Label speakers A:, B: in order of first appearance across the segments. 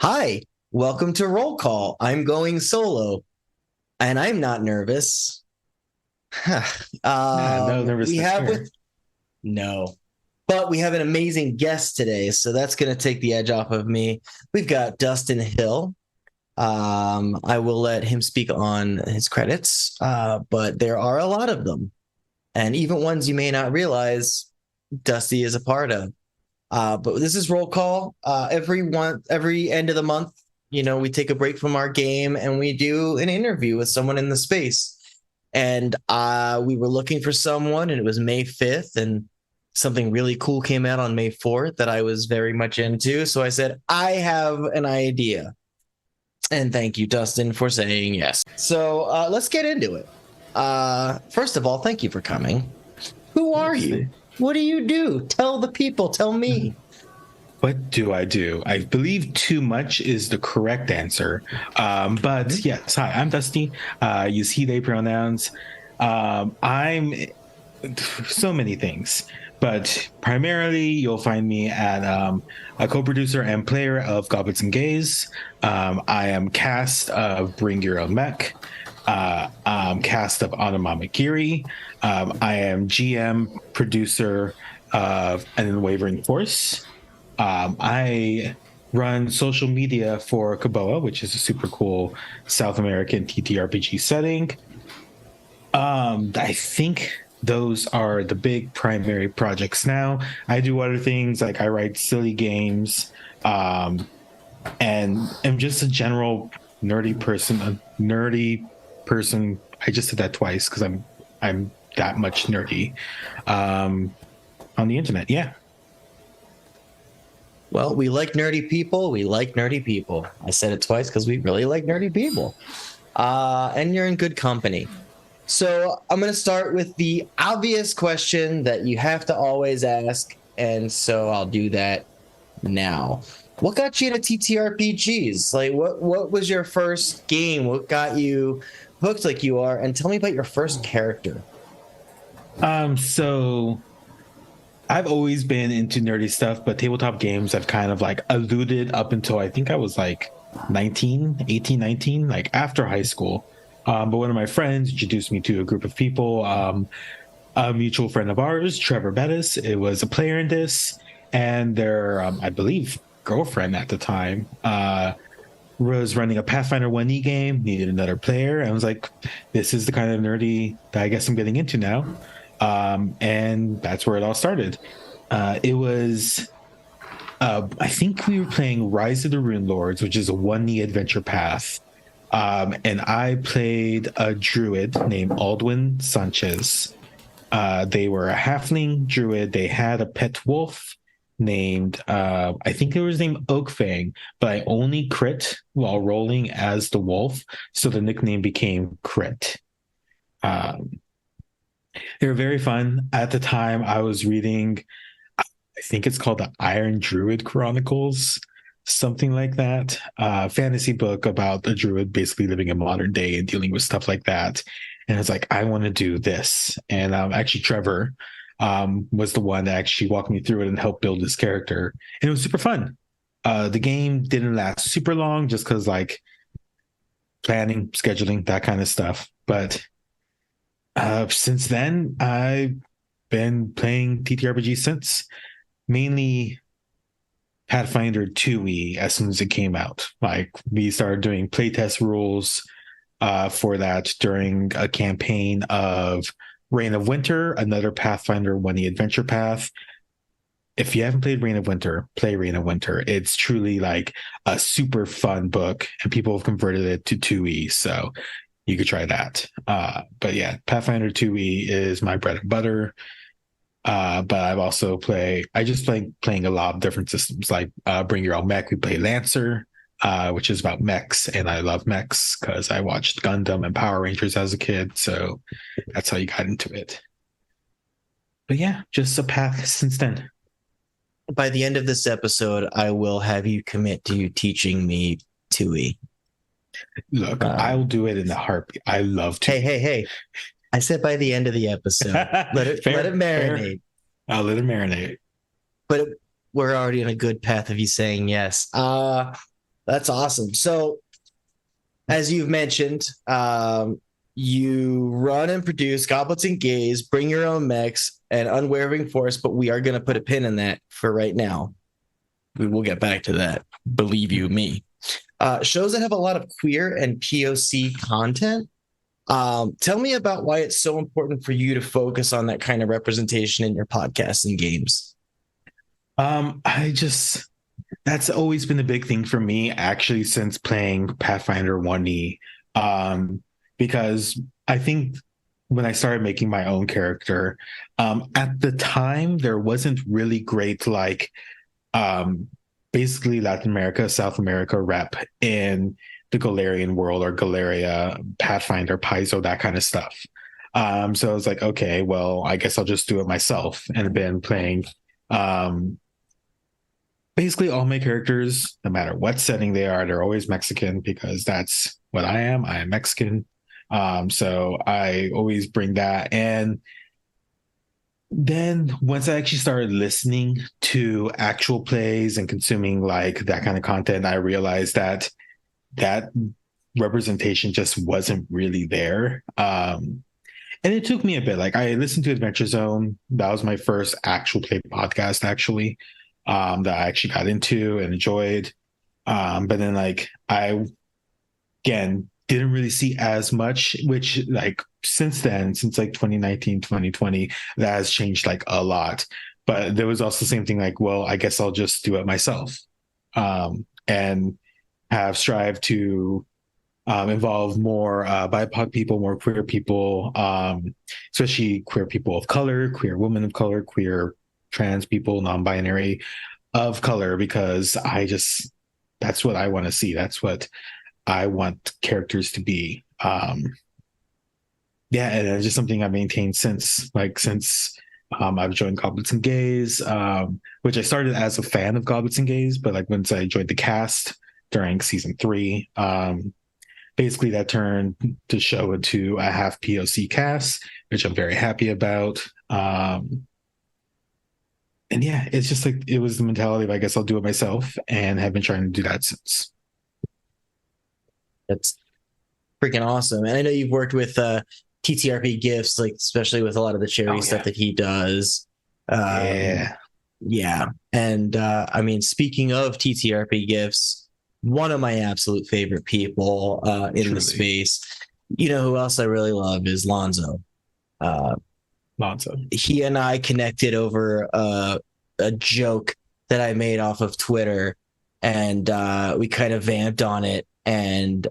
A: Hi, welcome to Roll Call. I'm going solo, and I'm not nervous.
B: Nah, no
A: We
B: nervousness
A: have
B: here.
A: with no, but we have an amazing guest today, so that's going to take the edge off of me. We've got Dustin Hill. I will let him speak on his credits, but there are a lot of them, and even ones you may not realize Dusty is a part of. But this is roll call. Every end of the month, we take a break from our game and we do an interview with someone in the space. And we were looking for someone, and it was May 5th, and something really cool came out on May 4th that I was very much into. So I said, I have an idea. And thank you, Dustin, for saying yes. So let's get into it. First of all, thank you for coming. Who are you? What do you do? Tell the people, tell me.
B: What do I do? I believe too much is the correct answer. But yes, hi, I'm Dusty. Use he, they pronouns. I'm so many things, but primarily you'll find me at a co-producer and player of Goblins and Gays. I am cast of Bring Your Own Mech. Cast of Anamamagiri. I am GM producer of An Unwavering Force. I run social media for Kaboa, which is a super cool South American TTRPG setting. I think those are the big primary projects now. I do other things like I write silly games, and am just a general nerdy person. A nerdy person. I just said that twice because I'm that much nerdy on the internet. Yeah.
A: Well, we like nerdy people. We like nerdy people. I said it twice because we really like nerdy people. And you're in good company. So I'm going to start with the obvious question that you have to always ask. And so I'll do that now. What got you into TTRPGs? Like, what was your first game? What got you hooked like you are? And tell me about your first character.
B: So I've always been into nerdy stuff, but tabletop games I've kind of like eluded up until I think I was like 19, like after high school. But one of my friends introduced me to a group of people. A mutual friend of ours, Trevor Bettis, it was a player in this, and their, I believe, girlfriend at the time was running a Pathfinder 1E game, needed another player. And I was like, this is the kind of nerdy that I guess I'm getting into now. And that's where it all started. It was, I think we were playing Rise of the Rune Lords, which is a 1E adventure path. And I played a druid named Aldwin Sanchez. They were a halfling druid. They had a pet wolf named, I think it was named Oakfang, but I only crit while rolling as the wolf. So the nickname became Crit. Um, they were very fun. At the time, I was reading, I think it's called the Iron Druid Chronicles, something like that. Fantasy book about a druid basically living in modern day and dealing with stuff like that. And it's like, I want to do this. And actually, Trevor was the one that actually walked me through it and helped build this character. And it was super fun. The game didn't last super long just because, like, planning, scheduling, that kind of stuff. But since then, I've been playing TTRPG since, mainly Pathfinder 2e as soon as it came out. Like we started doing playtest rules for that during a campaign of Reign of Winter, another Pathfinder 1e adventure path. If you haven't played Reign of Winter, play Reign of Winter. It's truly like a super fun book, and people have converted it to 2e. So you could try that. But yeah, Pathfinder 2e is my bread and butter. But I've also I just like playing a lot of different systems, like Bring Your Own Mech. We play Lancer, which is about mechs, and I love mechs because I watched Gundam and Power Rangers as a kid. So that's how you got into it. But yeah, just a path since then.
A: By the end of this episode, I will have you commit to teaching me TUI.
B: Look, I'll do it in a heartbeat. I love to.
A: Hey. I said by the end of the episode. Let it
B: fair.
A: marinate.
B: I'll let it marinate.
A: But we're already on a good path of you saying yes. That's awesome. So, as you've mentioned, you run and produce Goblets and Gays, Bring Your Own Mechs, and Unwavering Force, but we are going to put a pin in that for right now. We will get back to that. Believe you me. Shows that have a lot of queer and POC content. Tell me about why it's so important for you to focus on that kind of representation in your podcasts and games.
B: I just That's always been a big thing for me, actually, since playing Pathfinder 1E. Because I think when I started making my own character, at the time there wasn't really great um, basically Latin America, South America rep in the Galarian world or Galeria, Pathfinder, Paizo, that kind of stuff. So I was like, okay, well, I guess I'll just do it myself. And I've been playing um, basically all my characters, no matter what setting they are, they're always Mexican because that's what I am. I am Mexican. So I always bring that. And then once I actually started listening to actual plays and consuming like that kind of content, I realized that that representation just wasn't really there. And it took me a bit. Like I listened to Adventure Zone. That was my first actual play podcast, actually, that I actually got into and enjoyed. But then like I again didn't really see as much, which like since then, since like 2019, 2020, that has changed like a lot. But there was also the same thing like, well, I guess I'll just do it myself. And have strived to involve more BIPOC people, more queer people, especially queer people of color, queer women of color, queer trans people, non-binary of color, because that's what I want to see. That's what I want characters to be. Yeah, and it's just something I've maintained since I've joined Goblets and Gays, which I started as a fan of Goblets and Gays, but like once I joined the cast during season 3, basically that turned the show into a half POC cast, which I'm very happy about. And yeah, it's just like it was the mentality of I guess I'll do it myself, and have been trying to do that since.
A: That's freaking awesome. And I know you've worked with TTRP Gifts, like especially with a lot of the charity stuff that he does.
B: Yeah.
A: Yeah. And I mean, speaking of TTRP Gifts, one of my absolute favorite people in
B: Truly.
A: the space. You know who else I really love is Lonzo.
B: Lonzo.
A: He and I connected over a joke that I made off of Twitter, and we kind of vamped on it and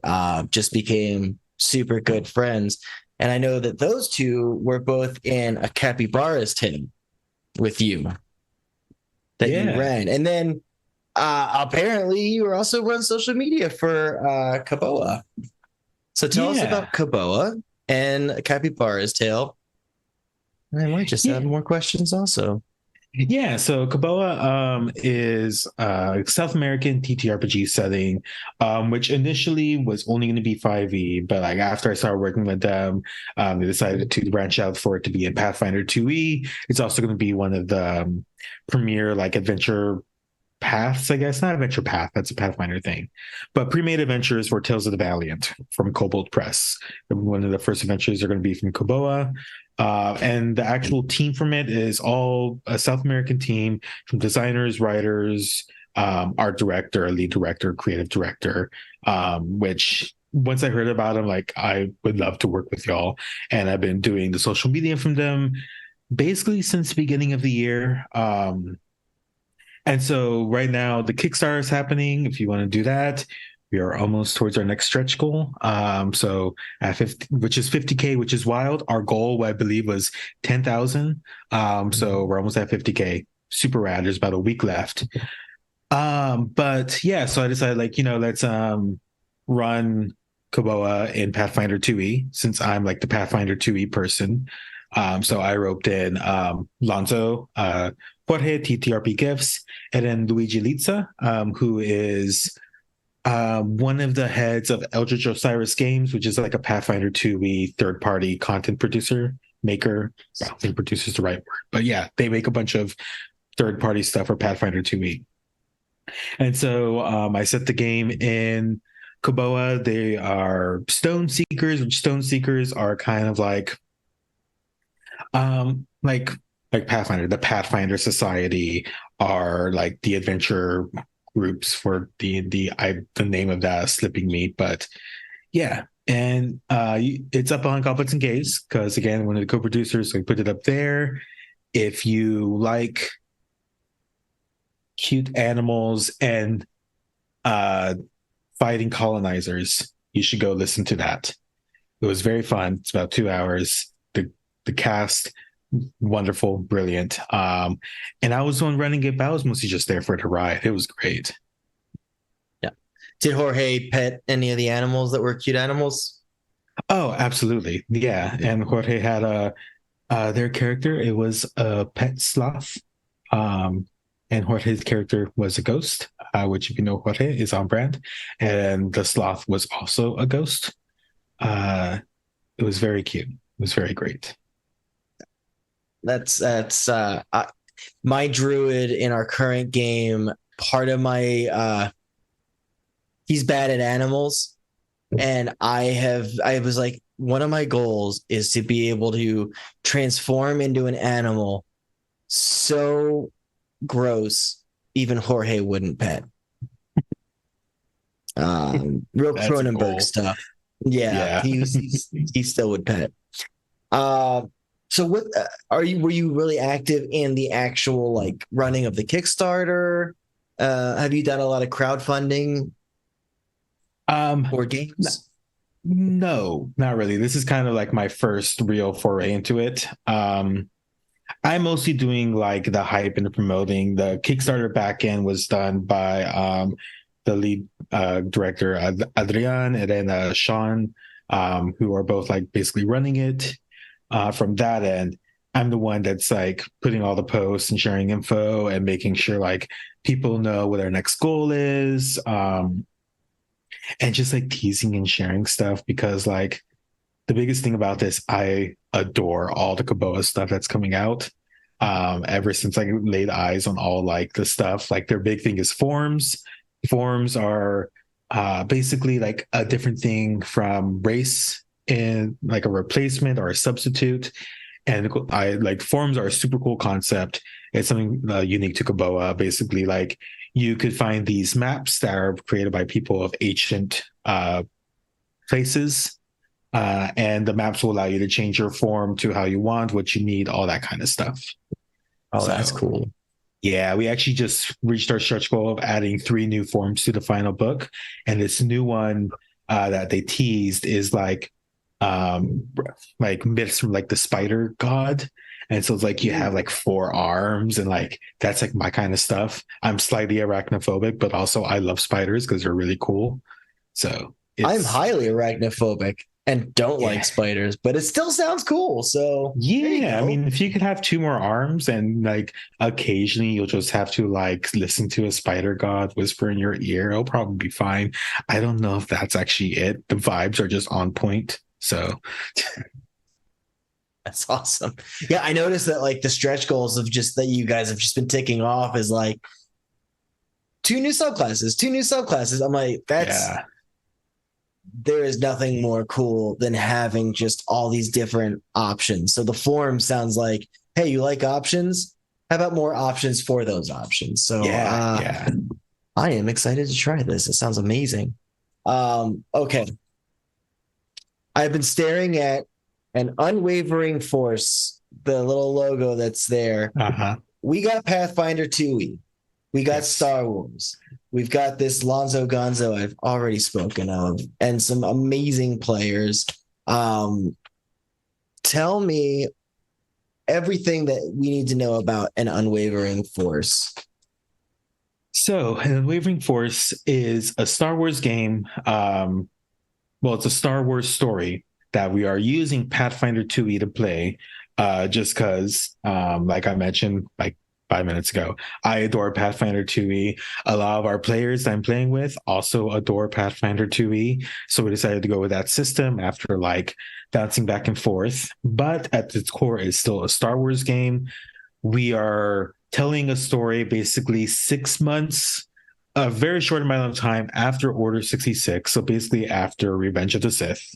A: just became super good friends. And I know that those two were both in a Capybaras team with you that you ran. And then apparently you also run social media for Kaboa. So tell us about Kaboa and Capybara's Tale. I might just have more questions also.
B: Yeah, so Kaboa is a South American TTRPG setting, which initially was only going to be 5e, but like after I started working with them, they decided to branch out for it to be in Pathfinder 2e. It's also going to be one of the premier like adventure paths, I guess. Not adventure path, that's a Pathfinder thing, but pre-made adventures for Tales of the Valiant from Kobold Press. One of the first adventures are going to be from Kaboa. And the actual team from it is all a South American team from designers, writers, art director, lead director, creative director, which once I heard about them, like I would love to work with y'all. And I've been doing the social media from them basically since the beginning of the year. And so right now the Kickstarter is happening. If you want to do that, we are almost towards our next stretch goal. So at 50, which is 50K, which is wild. Our goal, I believe, was 10,000. So we're almost at 50K. Super rad. There's about a week left. But yeah, so I decided like, let's run Kaboa in Pathfinder 2e, since I'm like the Pathfinder 2e person. So I roped in Lonzo, Jorge, TTRP Gifts, and then Luigi Litza, who is one of the heads of Eldritch Osiris Games, which is like a Pathfinder 2e third-party content producer, maker. I don't think producer is the right word, but yeah, they make a bunch of third-party stuff for Pathfinder 2e. And so I set the game in Koboa. They are stone seekers, which stone seekers are kind of um like like Pathfinder. The Pathfinder Society are like the adventure groups for the name of that is slipping me, but yeah. And it's up on Goblets and Gaze because again, one of the co-producers, so we put it up there. If you like cute animals and uh fighting colonizers, you should go listen to that. It was very fun. It's about 2 hours. The cast, wonderful, brilliant. And I was the one running it, but I was mostly just there for the ride. It was great.
A: Yeah. Did Jorge pet any of the animals that were cute animals?
B: Oh, absolutely. Yeah. And Jorge had their character. It was a pet sloth. Um, and Jorge's character was a ghost, which if you know Jorge is on brand. And the sloth was also a ghost. It was very cute. It was very great.
A: That's my druid in our current game. Part of my he's bad at animals, and I was like, one of my goals is to be able to transform into an animal so gross even Jorge wouldn't pet. Real
B: That's a
A: Cronenberg
B: goal.
A: stuff. Yeah,
B: Yeah.
A: he still would pet. Uh, so what are you? Were you really active in the actual like running of the Kickstarter? Have you done a lot of crowdfunding
B: Um,
A: for games?
B: no, not really. This is kind of like my first real foray into it. I'm mostly doing like the hype and the promoting. The Kickstarter backend was done by the lead director Adrian and then Sean, who are both like basically running it. From that end, I'm the one that's like putting all the posts and sharing info and making sure like people know what our next goal is. And just like teasing and sharing stuff because like the biggest thing about this, I adore all the Kaboa stuff that's coming out. Ever since I laid eyes on all like the stuff, like their big thing is forms. Forms are basically like a different thing from race and like a replacement or a substitute. And I like forms are a super cool concept. It's something unique to Kaboa. Basically, like you could find these maps that are created by people of ancient places and the maps will allow you to change your form to how you want, what you need, all that kind of stuff.
A: Oh,
B: So,
A: that's cool.
B: yeah, we actually just reached our stretch goal of adding 3 new forms to the final book, and this new one that they teased is um myths from like the spider god. And so it's like you have like 4 arms and like that's like my kind of stuff. I'm slightly arachnophobic, but also I love spiders because they're really cool. So
A: I'm
B: it's
A: highly arachnophobic and don't like
B: yeah.
A: spiders, but it still sounds cool. So there you
B: Yeah, I
A: go.
B: mean, if you could have 2 more arms and like occasionally you'll just have to like listen to a spider god whisper in your ear, it'll probably be fine. I don't know if that's actually it. The vibes are just on point. So,
A: That's awesome. Yeah, I noticed that like the stretch goals of just that you guys have just been ticking off is like 2 new subclasses, 2 new subclasses. I'm like, that's
B: yeah.
A: there is nothing more cool than having just all these different options. So the forum sounds like, hey, you like options? How about more options for those options? So
B: Yeah, yeah.
A: I am excited to try this. It sounds amazing. Okay. I've been staring at an unwavering force, the little logo that's there.
B: Uh-huh.
A: We got Pathfinder 2e. We got
B: Yes.
A: Star Wars. We've got this Lonzo Gonzo I've already spoken of, and some amazing players. Um, Tell me everything that we need to know about an unwavering force.
B: So, an Unwavering Force is a Star Wars game. Well, it's a Star Wars story that we are using Pathfinder 2e to play, just because, like I mentioned, like 5 minutes ago, I adore Pathfinder 2e. A lot of our players I'm playing with also adore Pathfinder 2e. So we decided to go with that system after like bouncing back and forth. But at its core, it's still a Star Wars game. We are telling a story basically 6 months a very short amount of time after Order 66, so basically after Revenge of the Sith,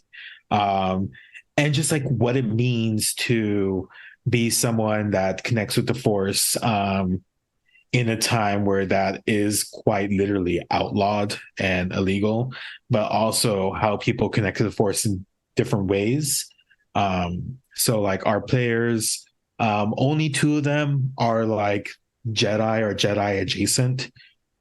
B: um, and just like what it means to be someone that connects with the Force in a time where that is quite literally outlawed and illegal, but also how people connect to the Force in different ways. So like our players, only two of them are like Jedi or Jedi adjacent.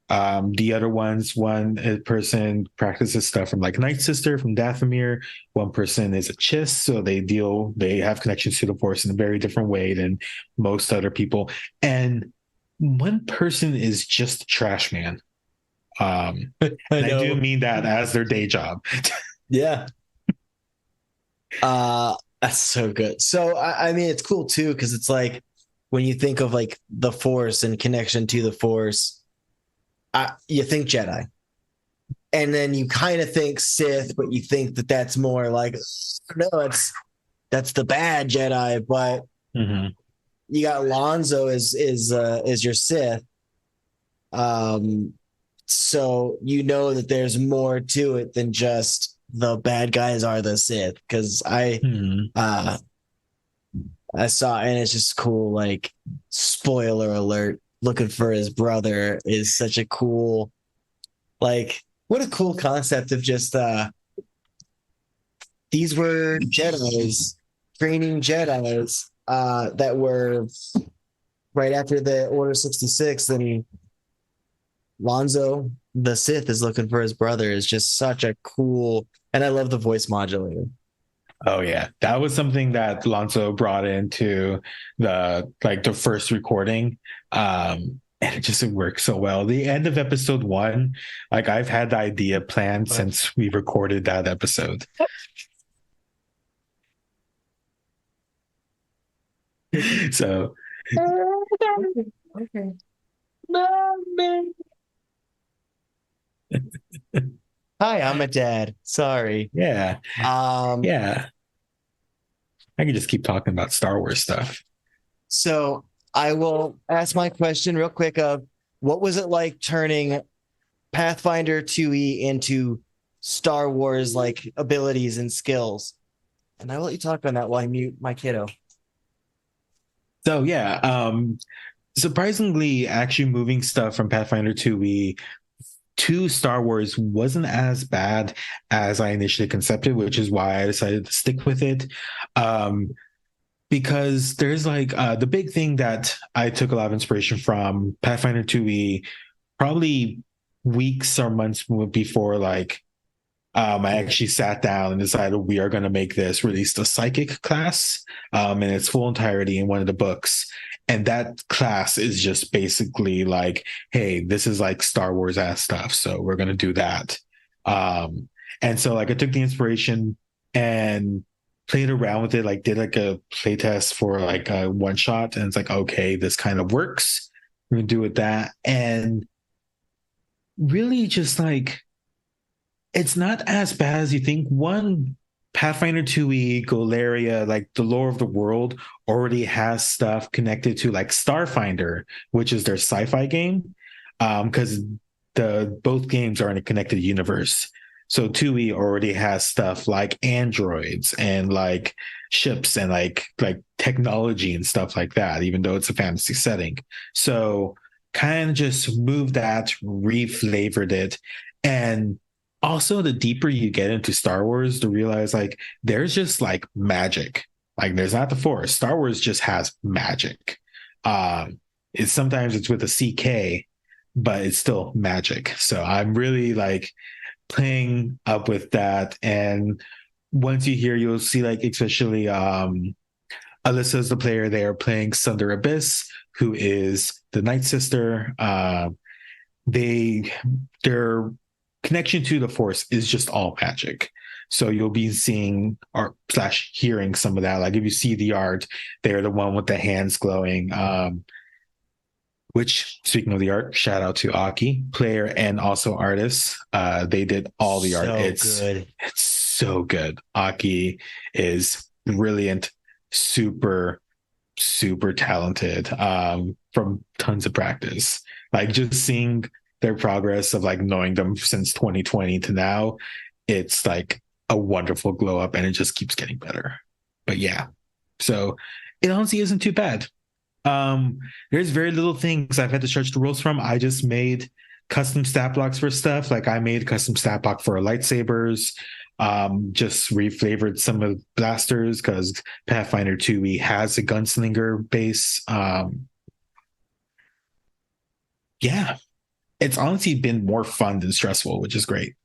B: The other ones, one person practices stuff from like Night Sister from Dathomir. One person is a Chiss, so they have connections to the Force in a very different way than most other people. And one person is just a trash man. And I do mean that as their day job.
A: Yeah. That's so good. So I mean, it's cool too because it's like when you think of like the Force and connection to the Force, you think Jedi, and then you kind of think Sith, but you think that that's more like no, that's the bad Jedi. But you got Lonzo is your Sith, so you know that there's more to it than just the bad guys are the Sith. Because I saw, and it's just cool. Like, spoiler alert, looking for his brother is such a cool, like, what a cool concept of just these were Jedi's training Jedi's that were right after the Order 66. And Lonzo, the Sith, is looking for his brother is just such a cool, and I love the voice modulator.
B: Oh yeah, that was something that Lonzo brought into the first recording, and it worked so well. The end of episode 1, like I've had the idea planned since we recorded that episode. So,
A: okay. Hi, I'm a dad. Sorry.
B: yeah, yeah. I can just keep talking about Star Wars stuff.
A: So I will ask my question real quick of what was it like turning Pathfinder 2e into Star Wars like abilities and skills? And I will let you talk on that while I mute my kiddo.
B: So yeah, surprisingly, actually moving stuff from Pathfinder 2e to Star Wars wasn't as bad as I initially concepted, which is why I decided to stick with it. Because there's like the big thing that I took a lot of inspiration from Pathfinder 2e, probably weeks or months before I actually sat down and decided we are going to make this release the psychic class in its full entirety in one of the books. And that class is just basically like, hey, this is like Star Wars ass stuff. So we're going to do that. And so like I took the inspiration and played around with it, like did like a play test for like a one shot. And it's like, okay, this kind of works. We're going to do with that. And really just like, it's not as bad as you think. One, Pathfinder 2e, Galeria, like the lore of the world already has stuff connected to like Starfinder, which is their sci-fi game. Because both games are in a connected universe. So 2e already has stuff like androids and like ships and like technology and stuff like that, even though it's a fantasy setting. So kind of just moved that, reflavored it, and also the deeper you get into Star Wars to realize like there's just like magic. Like there's not the Force. Star Wars just has magic. It's with a CK, but it's still magic. So I'm really like playing up with that. And once you hear, you'll see like especially Alyssa's the player there playing Sunder Abyss, who is the Night Sister. Their connection to the Force is just all magic. So you'll be seeing or / hearing some of that. Like if you see the art, they're the one with the hands glowing. Which, speaking of the art, shout out to Aki, player and also artist. They did all the art. It's so good. Aki is brilliant, super, super talented from tons of practice. Like just seeing their progress of like knowing them since 2020 to now, it's like a wonderful glow up, and it just keeps getting better. But yeah, so it honestly isn't too bad. There's very little things I've had to stretch the rules from. I just made custom stat blocks for stuff. Like I made a custom stat block for lightsabers. Just reflavored some of the blasters because Pathfinder 2e has a gunslinger base. Yeah, it's honestly been more fun than stressful, which is great.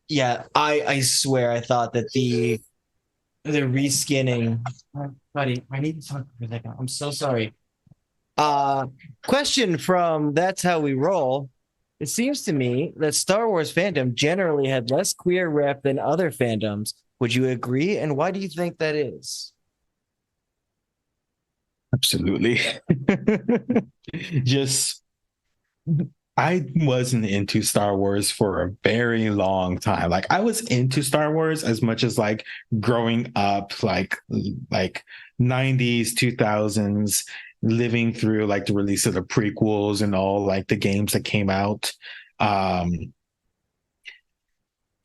A: Yeah, I swear I thought that the reskinning. Buddy, I need to talk for a second. I'm so sorry. Question from That's How We Roll. It seems to me that Star Wars fandom generally had less queer rep than other fandoms. Would you agree? And why do you think that is?
B: Absolutely. Just I wasn't into Star Wars for a very long time. Like I was into Star Wars as much as like growing up, like 90s, 2000s, living through like the release of the prequels and all like the games that came out.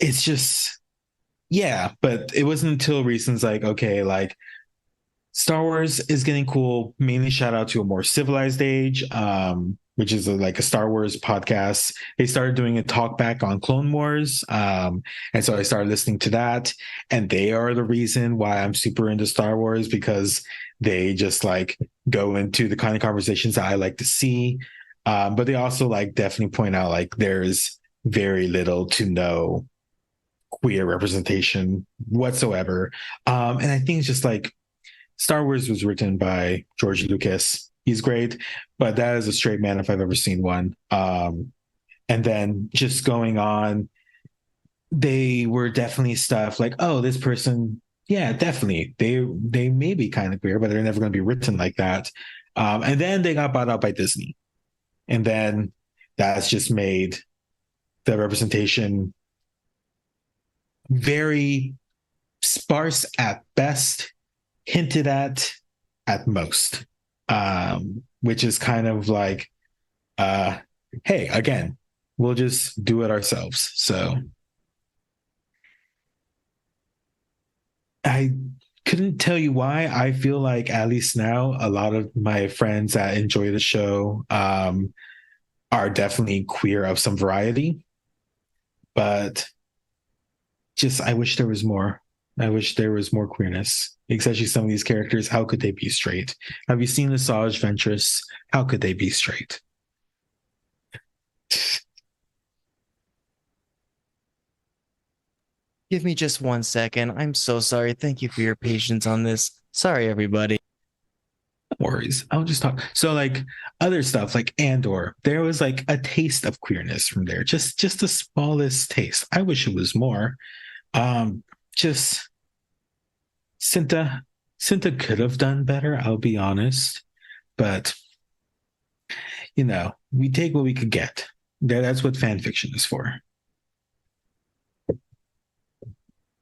B: It's just yeah, but it wasn't until recent like, okay, like Star Wars is getting cool. Mainly shout out to A More Civilized Age, which is like a Star Wars podcast. They started doing a talk back on Clone Wars. And so I started listening to that. And they are the reason why I'm super into Star Wars, because they just like go into the kind of conversations that I like to see. But they also like definitely point out like there's very little to no queer representation whatsoever. And I think it's just like Star Wars was written by George Lucas. He's great, but that is a straight man if I've ever seen one. And then just going on, they were definitely stuff like, oh, this person, yeah, definitely. They may be kind of queer, but they're never going to be written like that. And then they got bought out by Disney. And then that's just made the representation very sparse at best, hinted at most, which is kind of like, hey, again, we'll just do it ourselves. So I couldn't tell you why. I feel like at least now, a lot of my friends that enjoy the show are definitely queer of some variety, but just I wish there was more. I wish there was more queerness, especially some of these characters. How could they be straight? Have you seen Asajj Ventress? How could they be straight?
A: Give me just 1 second. I'm so sorry. Thank you for your patience on this. Sorry, everybody.
B: No worries. I'll just talk. So like other stuff like Andor, there was like a taste of queerness from there. Just the smallest taste. I wish it was more. Just Cinta could have done better, I'll be honest. But you know, we take what we could get. That's what fan fiction is for.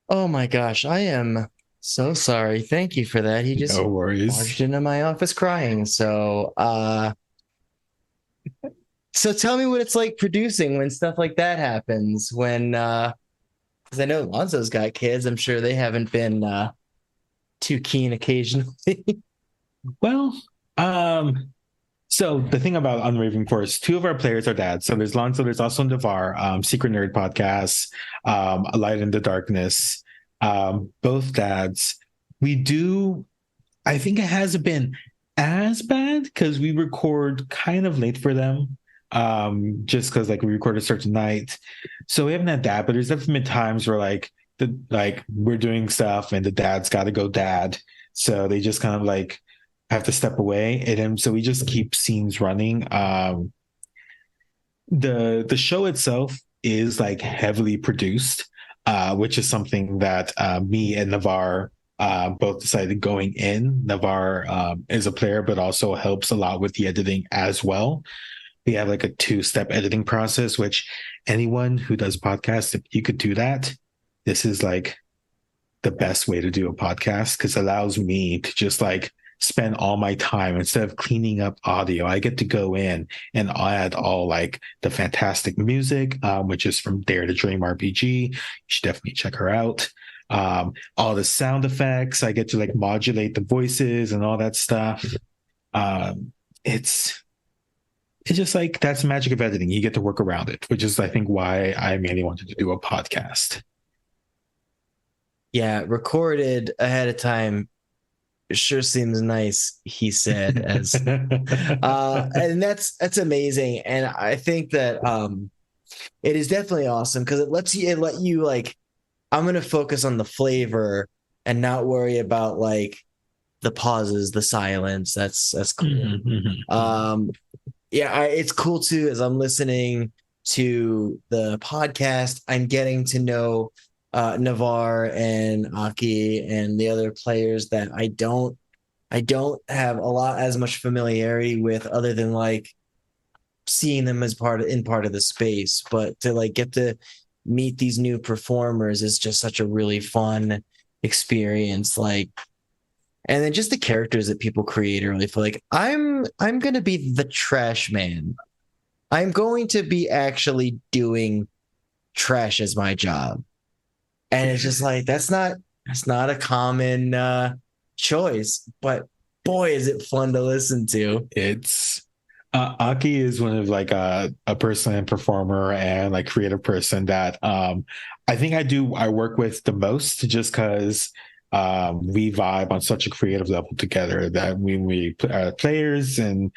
A: Oh my gosh, I am so sorry. Thank you for that. He just
B: No worries.
A: barged into my office crying. So tell me what it's like producing when stuff like that happens. When because I know Lonzo's got kids. I'm sure they haven't been too keen occasionally.
B: Well, so the thing about Unwavering Force, two of our players are dads. So there's Lonzo, there's also Navar, Secret Nerd Podcast, A Light in the Darkness, both dads. We do, I think it hasn't been as bad because we record kind of late for them. Just because like we record a certain night. So we haven't had that, but there's definitely been times where like we're doing stuff and the dad's gotta go dad. So they just kind of like have to step away, and so we just keep scenes running. The show itself is like heavily produced, which is something that me and Navar both decided going in. Navar is a player, but also helps a lot with the editing as well. We have like a 2-step editing process, which anyone who does podcasts, if you could do that, this is like the best way to do a podcast because it allows me to just like spend all my time instead of cleaning up audio. I get to go in and add all like the fantastic music, which is from Dare to Dream RPG. You should definitely check her out. All the sound effects, I get to like modulate the voices and all that stuff. Um, it's just like that's the magic of editing. You get to work around it, which is I think why I mainly wanted to do a podcast.
A: Yeah, recorded ahead of time sure seems nice, he said, as and that's amazing. And I think that it is definitely awesome because it let you like, I'm gonna focus on the flavor and not worry about like the pauses, the silence. That's cool. Yeah, it's cool too. As I'm listening to the podcast, I'm getting to know Navar and Aki and the other players that I don't have a lot as much familiarity with, other than like seeing them as part of the space. But to like get to meet these new performers is just such a really fun experience. Like, and then just the characters that people create are really feel like I'm gonna be the trash man. I'm going to be actually doing trash as my job. And it's just like that's not a common choice, but boy is it fun to listen to.
B: It's Aki is one of like a person and performer and like creative person that I think I work with the most just because we vibe on such a creative level together that when we players and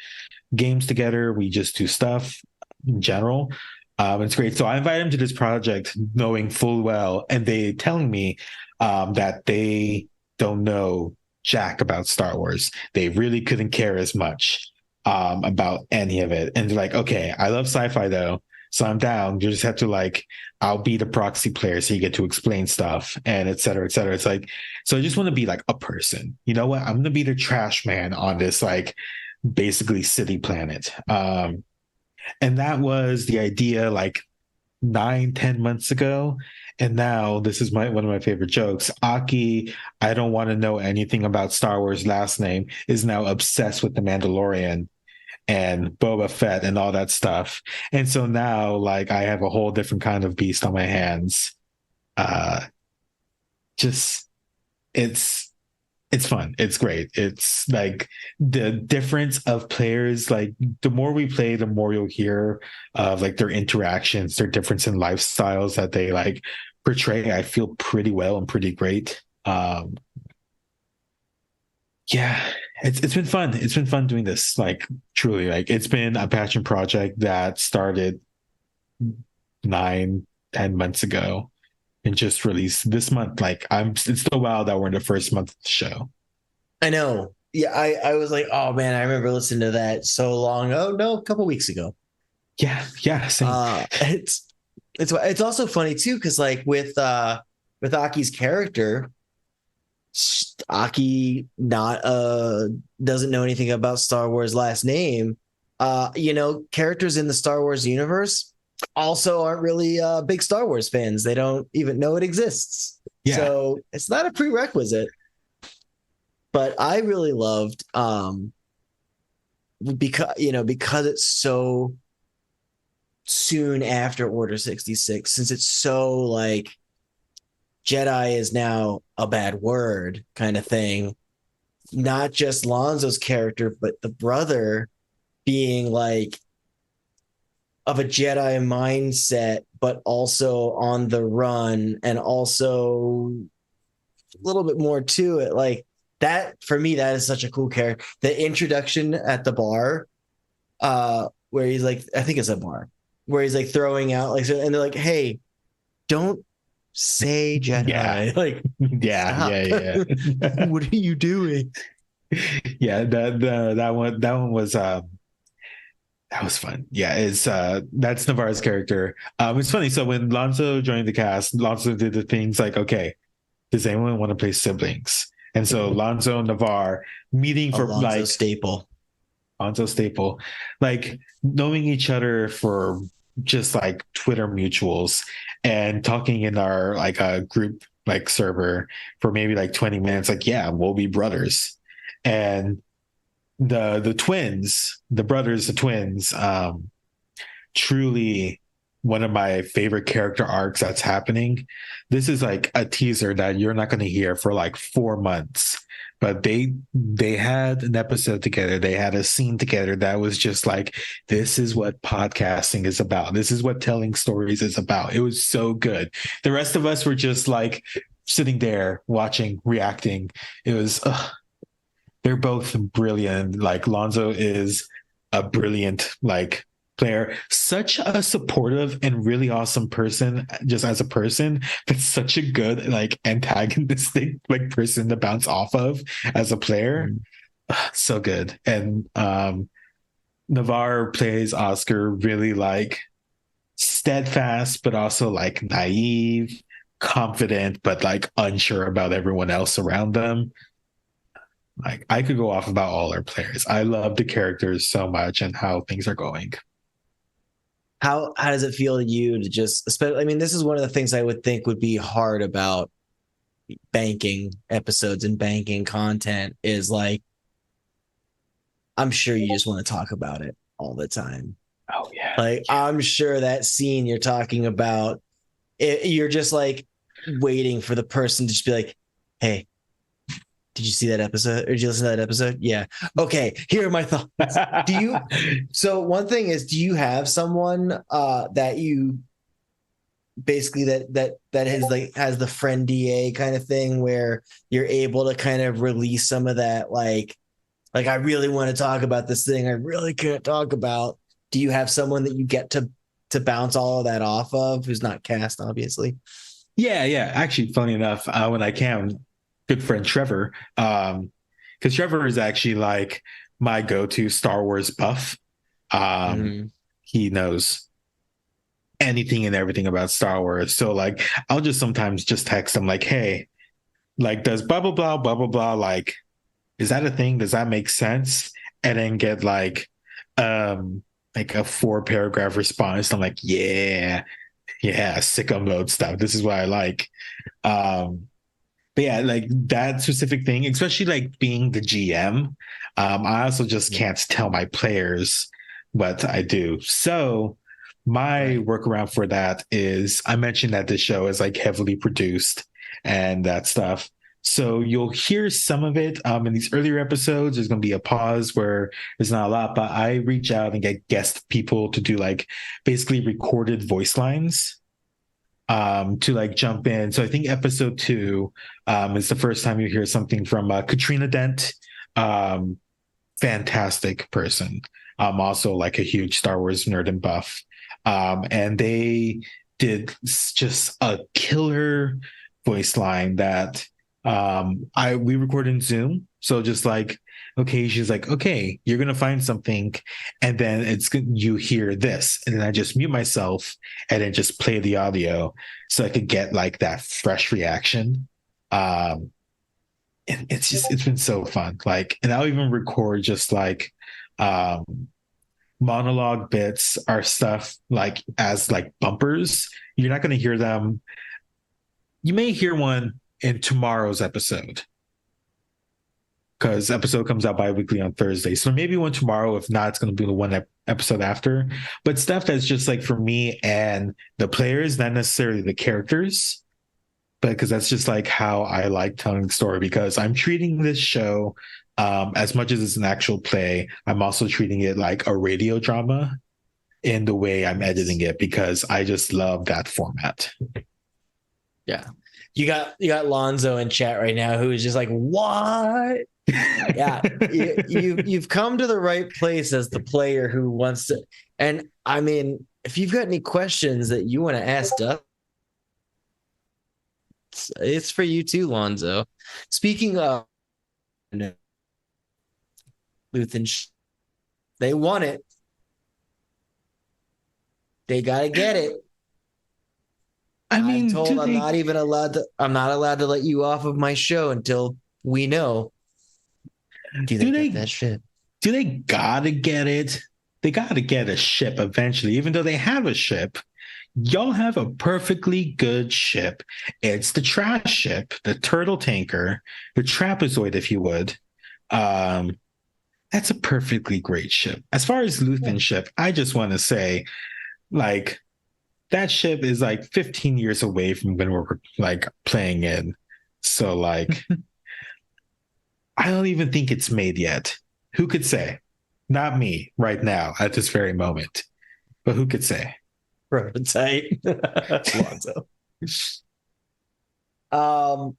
B: games together, we just do stuff in general. It's great. So I invited him to this project knowing full well, and they telling me that they don't know jack about Star Wars. They really couldn't care as much about any of it. And they're like, okay, I love sci-fi though, so I'm down. You just have to like, I'll be the proxy player so you get to explain stuff and et cetera, et cetera. It's like, so I just want to be like a person. You know what? I'm gonna be the trash man on this like basically city planet. And that was the idea like 9, 10 months ago. And now this is one of my favorite jokes. Aki, I don't want to know anything about Star Wars last name, is now obsessed with the Mandalorian and Boba Fett and all that stuff. And so now like I have a whole different kind of beast on my hands. Just it's fun. It's great. It's like the difference of players. Like the more we play, the more you'll hear of like their interactions, their difference in lifestyles that they like portray. I feel pretty well and pretty great. Yeah, it's been fun. It's been fun doing this. Like truly, like it's been a passion project that started 9, 10 months ago and just released this month. Like it's still wild that we're in the first month of the show.
A: I know. Yeah, I was like, oh man, I remember listening to that so long. Oh no, a couple weeks ago.
B: Yeah, same.
A: It's also funny too, because like with Aki's character, Aki not doesn't know anything about Star Wars last name. Characters in the Star Wars universe also aren't really big Star Wars fans. They don't even know it exists. Yeah. So it's not a prerequisite. But I really loved because it's so soon after Order 66, since it's so like Jedi is now a bad word kind of thing. Not just Lonzo's character, but the brother being like of a Jedi mindset, but also on the run and also a little bit more to it. Like that, for me, that is such a cool character. The introduction at the bar, where he's like, I think it's a bar, where he's like throwing out like, and they're like, hey, don't say Jedi.
B: Yeah.
A: Like,
B: yeah.
A: What are you doing?
B: Yeah, that one was that was fun. Yeah, it's that's Navarre's character. It's funny. So when Lonzo joined the cast, Lonzo did the things like, okay, does anyone want to play siblings? And so Lonzo and Navarre meeting for like Lonzo Staple, like knowing each other for just like Twitter mutuals and talking in our like a group like server for maybe like 20 minutes. Like, yeah, we'll be brothers. And the twins, the brothers, the twins, truly one of my favorite character arcs that's happening. This is like a teaser that you're not going to hear for like 4 months, but they had an episode together. They had a scene together that was just like, this is what podcasting is about. This is what telling stories is about. It was so good. The rest of us were just like sitting there watching, reacting. It was they're both brilliant. Like Lonzo is a brilliant like player, such a supportive and really awesome person just as a person, but such a good like antagonistic like person to bounce off of as a player. So good. And Navarre plays Oscar really like steadfast, but also like naive, confident, but like unsure about everyone else around them. Like I could go off about all our players. I love the characters so much and how things are going.
A: How does it feel to you to just, especially, I mean, this is one of the things I would think would be hard about banking episodes and banking content is like, I'm sure you just want to talk about it all the time.
B: Oh yeah.
A: Like I'm sure that scene you're talking about, you're just like waiting for the person to just be like, hey, did you see that episode? Or did you listen to that episode? Yeah. Okay. Here are my thoughts. Do you? So one thing is, do you have someone that you basically that has like has the friend DA kind of thing where you're able to kind of release some of that like I really want to talk about this thing I really can't talk about. Do you have someone that you get to bounce all of that off of who's not cast, obviously?
B: Yeah. Actually, funny enough, when I can, good friend Trevor, because Trevor is actually like my go-to Star Wars buff. He knows anything and everything about Star Wars. So like I'll just sometimes just text him like, hey, like does blah blah blah blah blah blah like is that a thing? Does that make sense? And then get like a 4-paragraph response. I'm like, yeah, sicko mode stuff. This is what I like. But yeah, like that specific thing, especially like being the GM, I also just can't tell my players what I do. So my workaround for that is I mentioned that the show is like heavily produced and that stuff. So you'll hear some of it in these earlier episodes. There's going to be a pause where there's not a lot, but I reach out and get guest people to do like basically recorded voice lines to like jump in. So I think episode 2 is the first time you hear something from Katrina Dent. Fantastic person. Also like a huge Star Wars nerd and buff. And they did just a killer voice line that we recorded in Zoom. So just like, okay, she's like, okay, you're gonna find something, and then you hear this, and then I just mute myself and then just play the audio so I could get like that fresh reaction. And it's been so fun. Like, and I'll even record just like monologue bits or stuff like as like bumpers. You're not gonna hear them. You may hear one in tomorrow's episode, because episode comes out bi-weekly on Thursday. So maybe one tomorrow. If not, it's going to be the one episode after. But stuff that's just like for me and the players, not necessarily the characters, but because that's just like how I like telling the story, because I'm treating this show as much as it's an actual play. I'm also treating it like a radio drama in the way I'm editing it, because I just love that format.
A: Yeah. You got Lonzo in chat right now who is just like, what? Yeah, you've come to the right place as the player who wants to. And I mean, if you've got any questions that you want to ask Duff, it's for you too, Lonzo. Speaking of Luthen, they want it. They gotta get it.
B: I mean,
A: I'm told I'm not allowed to let you off of my show until we know. Do they get that shit?
B: Do they gotta get it? They gotta get a ship eventually, even though they have a ship. Y'all have a perfectly good ship. It's the trash ship, the turtle tanker, the trapezoid, if you would. Um, that's a perfectly great ship. As far as Luthen ship, I just want to say, like, that ship is like 15 years away from when we're like playing in. So like I don't even think it's made yet. Who could say? Not me right now at this very moment. But who could say?
A: Prototype. Lonzo. Um,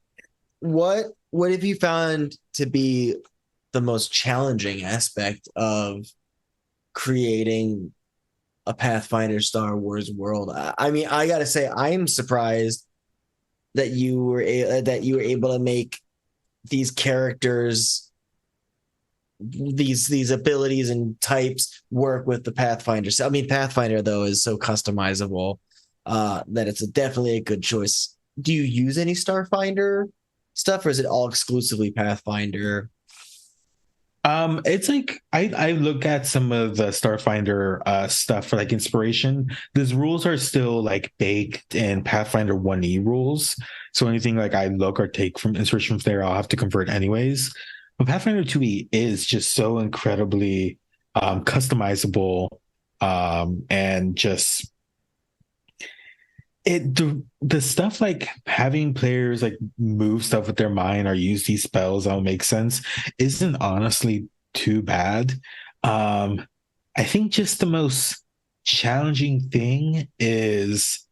A: what have you found to be the most challenging aspect of creating a Pathfinder Star Wars world? I mean, I gotta say, I'm surprised that you were able to make these characters, these abilities and types work with the Pathfinder. So, I mean, Pathfinder though is so customizable that it's definitely a good choice. Do you use any Starfinder stuff, or is it all exclusively Pathfinder?
B: It's like I look at some of the Starfinder stuff for like inspiration. These rules are still like baked in Pathfinder 1E rules. So anything like I look or take from inspiration from there, I'll have to convert anyways. But Pathfinder 2E is just so incredibly customizable and just the stuff like having players like move stuff with their mind or use these spells that'll make sense isn't honestly too bad. I think just the most challenging thing is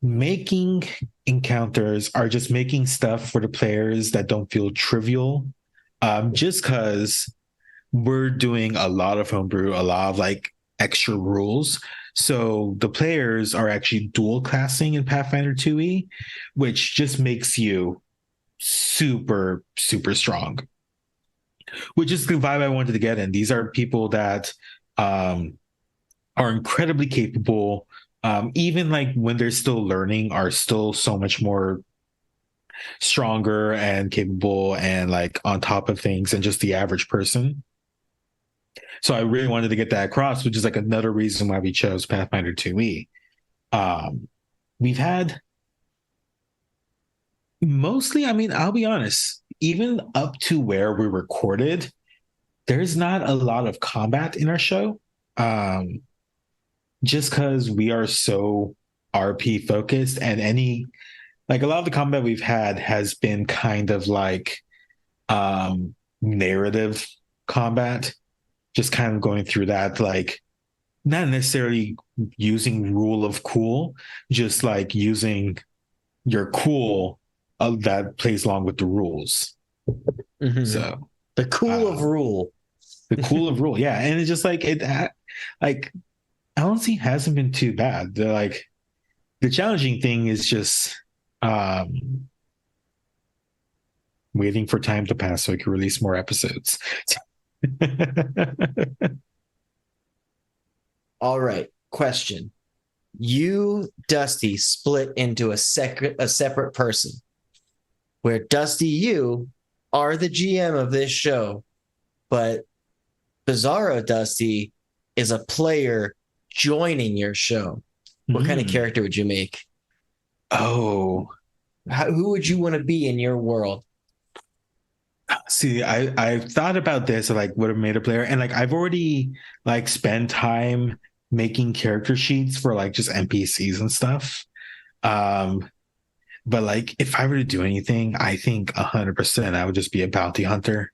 B: making encounters are just making stuff for the players that don't feel trivial. Just because we're doing a lot of homebrew, a lot of like extra rules. So the players are actually dual classing in Pathfinder 2E, which just makes you super, super strong, which is the vibe I wanted to get in. These are people that are incredibly capable. Even like when they're still learning, are still so much more stronger and capable and like on top of things than just the average person. So I really wanted to get that across, which is like another reason why we chose Pathfinder 2E. We've had mostly, I mean, I'll be honest, even up to where we recorded, there's not a lot of combat in our show. Just because we are so RP focused and any like a lot of the combat we've had has been kind of like narrative combat, just kind of going through that, like not necessarily using rule of cool, just like using your cool that plays along with the rules.
A: Mm-hmm.
B: So
A: the cool of rule,
B: the cool of rule, yeah, and it's just like like honestly hasn't been too bad. They're like the challenging thing is just waiting for time to pass so I can release more episodes.
A: All right. Question. You, Dusty, split into a separate person where Dusty, you are the GM of this show, but Bizarro Dusty is a player joining your show. What kind of character would you make?
B: Oh,
A: who would you want to be in your world?
B: see, I've thought about this, like would have made a player, and like I've already like spent time making character sheets for like just NPCs and stuff. But like if I were to do anything, I think 100% I would just be a bounty hunter.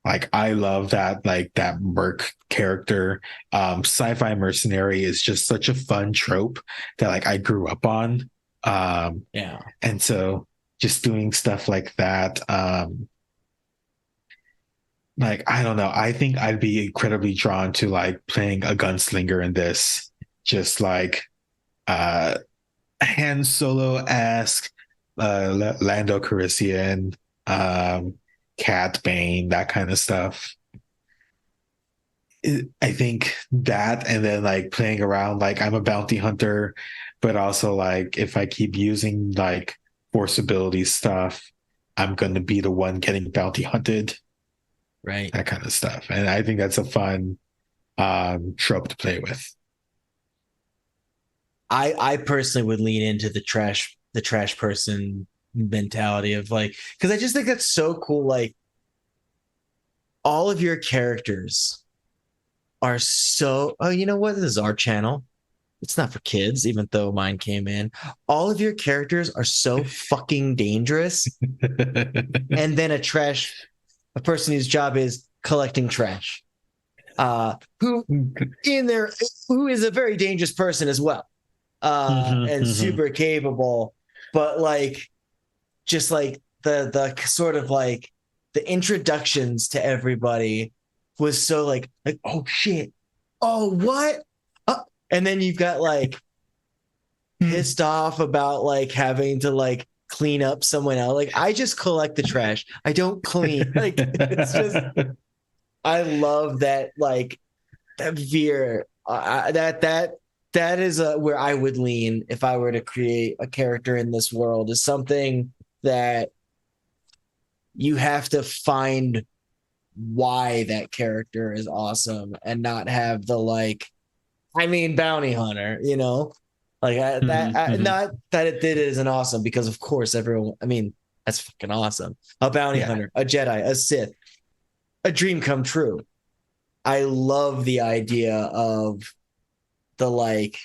B: Like I love that, like that merc character. Sci-fi mercenary is just such a fun trope that like I grew up on.
A: Yeah.
B: And so just doing stuff like that, like I don't know, I think I'd be incredibly drawn to like playing a gunslinger in this, just like uh Han Solo-esque, Lando Calrissian, Cat Bane, that kind of stuff. I think that, and then like playing around, like I'm a bounty hunter, but also like if I keep using like force ability stuff, I'm going to be the one getting bounty hunted,
A: right?
B: That kind of stuff. And I think that's a fun trope to play with.
A: I personally would lean into the trash person mentality of like, because I just think that's so cool. Like all of your characters are so, oh, you know what? This is our channel. It's not for kids, even though mine came in. All of your characters are so fucking dangerous. And then a person whose job is collecting trash. Who in there who is a very dangerous person as well. And super capable, but like just like the sort of like the introductions to everybody was so like oh shit, oh what, and then you've got like pissed off about like having to like clean up someone else. Like I just collect the trash, I don't clean. Like it's just, I love that, like that veer. That is where I would lean if I were to create a character in this world, is something that you have to find why that character is awesome and not have the like, I mean, bounty hunter, you know, like not that it did it isn't awesome, because of course everyone, I mean, that's fucking awesome. A bounty hunter, a Jedi, a Sith, a dream come true. I love the idea of the like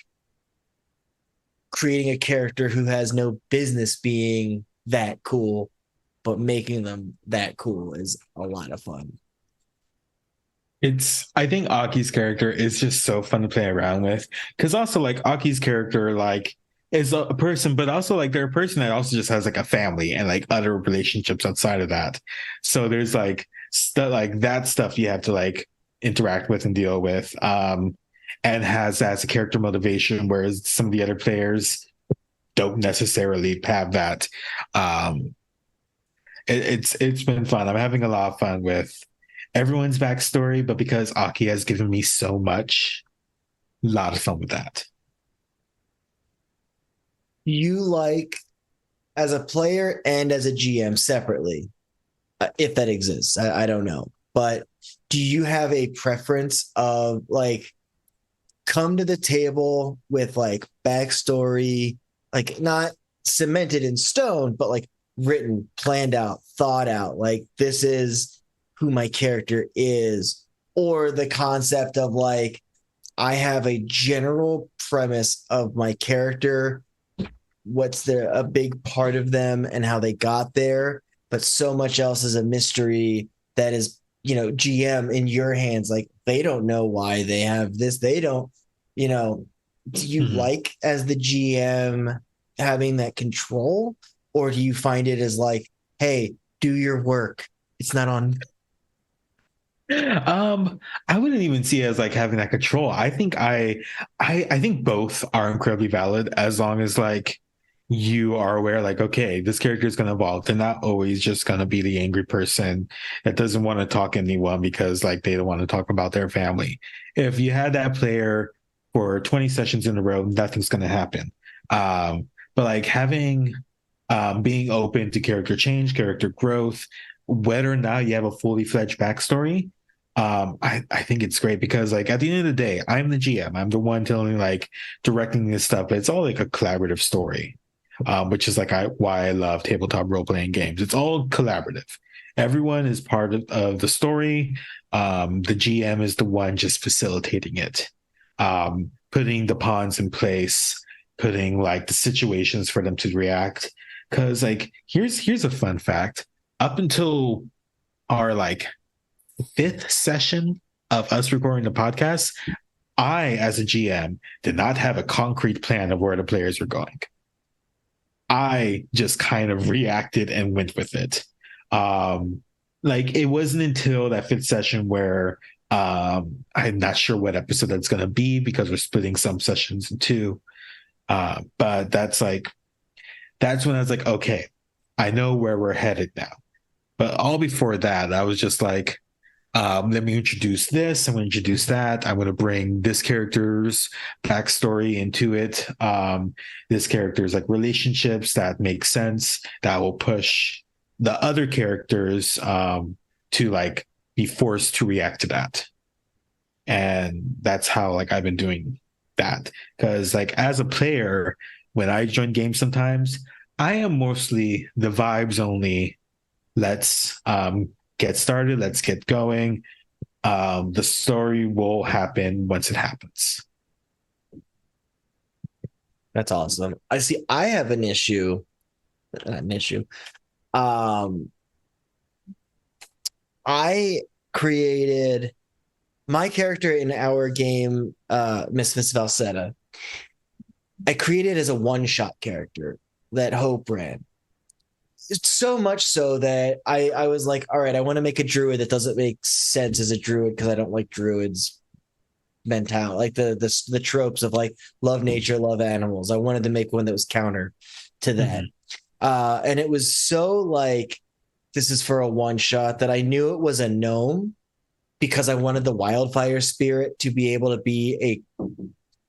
A: creating a character who has no business being that cool, but making them that cool is a lot of fun.
B: I think Aki's character is just so fun to play around with, because also like Aki's character like is a person, but also like they're a person that also just has like a family and like other relationships outside of that. So there's like stuff like that stuff you have to like interact with and deal with, and has as a character motivation, whereas some of the other players don't necessarily have that. It's been fun. I'm having a lot of fun with everyone's backstory, but because Aki has given me so much, a lot of fun with that.
A: You like, as a player and as a GM separately, if that exists, I don't know, but do you have a preference of like come to the table with like backstory, like not cemented in stone, but like written, planned out, thought out, like this is who my character is, or the concept of like I have a general premise of my character, what's a big part of them and how they got there, but so much else is a mystery that is, you know, GM in your hands, like they don't know why they have this, they don't, you know, do you like as the GM having that control, or do you find it as like, hey, do your work, it's not on?
B: I wouldn't even see it as like having that control. I think I think both are incredibly valid, as long as like you are aware, like, okay, this character is going to evolve. They're not always just going to be the angry person that doesn't want to talk to anyone because like they don't want to talk about their family. If you had that player for 20 sessions in a row, nothing's going to happen. But like having being open to character change, character growth, whether or not you have a fully fledged backstory, I think it's great, because like at the end of the day, I'm the GM. I'm the one telling, like, directing this stuff, but it's all like a collaborative story, which is like why I love tabletop role playing games. It's all collaborative. Everyone is part of the story. The GM is the one just facilitating it, putting the pawns in place, putting like the situations for them to react. Because like here's a fun fact: up until our like fifth session of us recording the podcast, I, as a GM, did not have a concrete plan of where the players were going. I just kind of reacted and went with it. Like it wasn't until that fifth session where I'm not sure what episode that's going to be, because we're splitting some sessions in two. But that's when I was like, okay, I know where we're headed now. But all before that, I was just like, let me introduce this. I'm going to introduce that. I'm going to bring this character's backstory into it. This character's like relationships that make sense, that will push the other characters to like be forced to react to that. And that's how like I've been doing that. Because like as a player, when I join games sometimes, I am mostly the vibes only. Let's get started. Let's get going. The story will happen once it happens.
A: That's awesome. I see. I have an issue. An issue. Um, I created my character in our game, Misfits Falsetta. I created as a one-shot character that Hope ran. It's so much so that I was like, all right, I want to make a druid that doesn't make sense as a druid because I don't like druids mentality, like the tropes of like love nature, love animals. I wanted to make one that was counter to that. And it was so like this is for a one shot that I knew it was a gnome because I wanted the wildfire spirit to be able to be a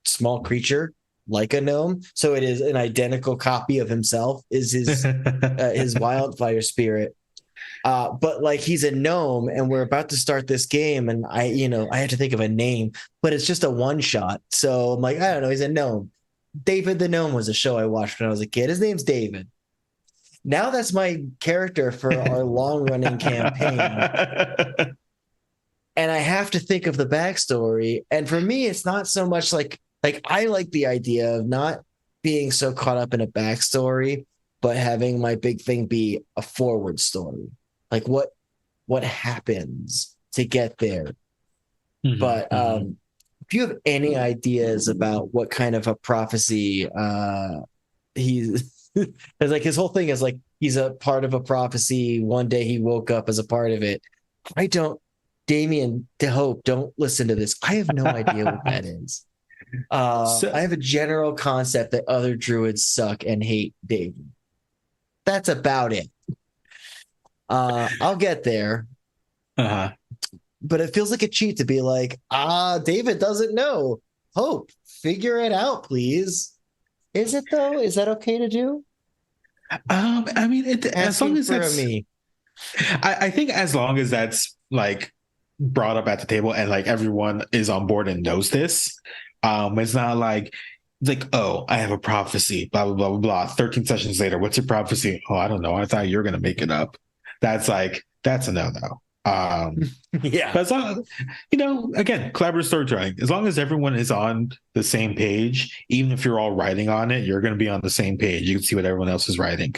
A: small creature like a gnome. So it is an identical copy of himself is his wildfire spirit. But like he's a gnome and we're about to start this game and I had to think of a name, but it's just a one shot. So I'm like, I don't know, he's a gnome. David the Gnome was a show I watched when I was a kid. His name's David. Now that's my character for our long running campaign. And I have to think of the backstory. And for me, it's not so much like I like the idea of not being so caught up in a backstory, but having my big thing be a forward story. Like what happens to get there. But if you have any ideas about what kind of a prophecy he's it's like his whole thing is like he's a part of a prophecy. One day he woke up as a part of it. I don't, Damien DeHope, don't listen to this. I have no idea what that is. I have a general concept that other druids suck and hate David. That's about it. I'll get there. But it feels like a cheat to be like, David doesn't know. Hope, figure it out, please. Is it though? Is that okay to do?
B: I mean, as long as that's
A: me.
B: I think as long as that's like brought up at the table and like everyone is on board and knows this, it's not like oh, I have a prophecy, blah blah blah blah blah. 13 sessions later, what's your prophecy? Oh, I don't know. I thought you were gonna make it up. That's a no-no.
A: Yeah,
B: but as long, again, collaborative storytelling. As long as everyone is on the same page, even if you're all writing on it, you're going to be on the same page. You can see what everyone else is writing.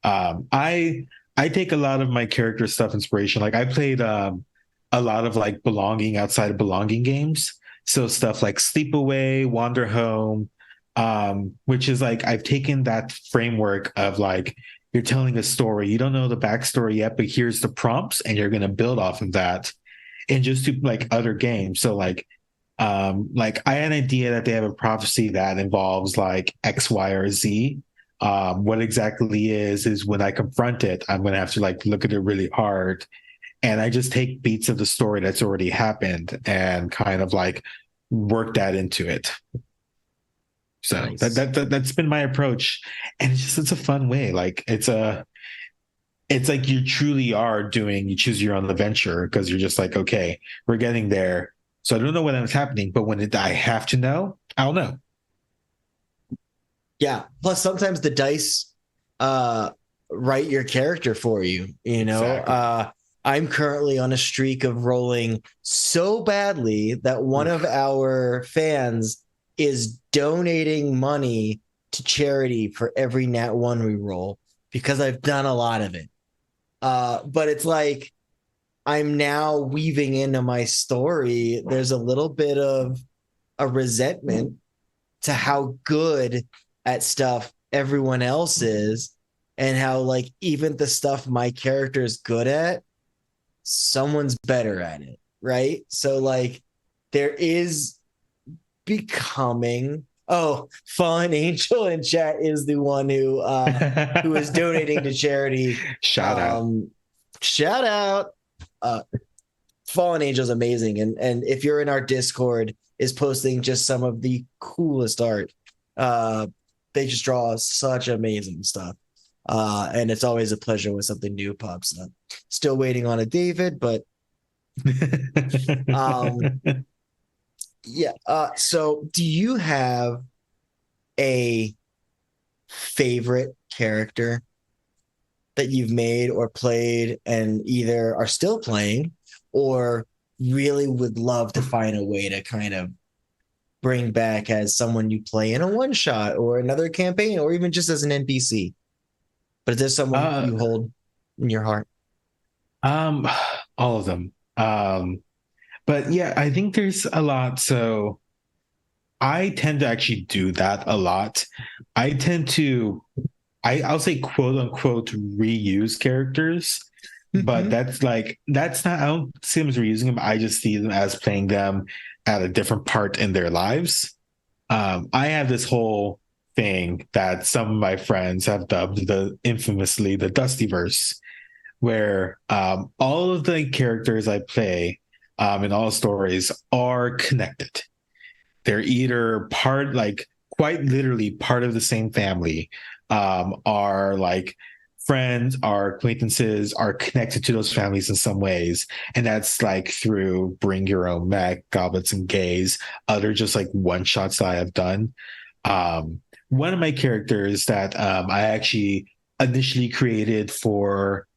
B: I take a lot of my character stuff inspiration. Like I played a lot of like belonging outside of belonging games. So stuff like Sleepaway, Wander Home, which is like I've taken that framework of like you're telling a story. You don't know the backstory yet, but here's the prompts, and you're going to build off of that. And just to like other games. So like I had an idea that they have a prophecy that involves like X, Y, or Z. What exactly is when I confront it, I'm going to have to like look at it really hard. And I just take beats of the story that's already happened and kind of like work that into it. So nice. That's been my approach, and it's a fun way. Like it's like you truly are you choose your own adventure because you're just like, okay, we're getting there. So I don't know what's happening, but when I have to know, I'll know.
A: Yeah. Plus, sometimes the dice write your character for you. Exactly. I'm currently on a streak of rolling so badly that one of our fans is donating money to charity for every nat 1 we roll because I've done a lot of it. But it's like I'm now weaving into my story. There's a little bit of a resentment to how good at stuff everyone else is and how like even the stuff my character is good at, someone's better at it, right? So like there is becoming Fallen Angel in chat is the one who is donating to charity. Shout out. Fallen Angel's amazing, and if you're in our Discord, is posting just some of the coolest art. They just draw such amazing stuff. And it's always a pleasure when something new pops up. Still waiting on a David, but yeah. So do you have a favorite character that you've made or played and either are still playing or really would love to find a way to kind of bring back as someone you play in a one shot or another campaign or even just as an NPC? But is there someone
B: Uh,
A: you hold in your heart?
B: um, all of them. But yeah, I think there's a lot. So I tend to actually do that a lot. I tend to, I'll say quote unquote reuse characters, but
A: Mhm.
B: that's not, I don't see them as reusing them. I just see them as playing them at a different part in their lives. I have this whole thing that some of my friends have dubbed the infamously the Dustyverse, where all of the characters I play in all stories are connected. They're either part, like quite literally part of the same family, are like friends, are acquaintances, are connected to those families in some ways. And that's like through Bring Your Own Mech, Goblets and Gays, other just like one shots that I have done. One of my characters that I actually initially created for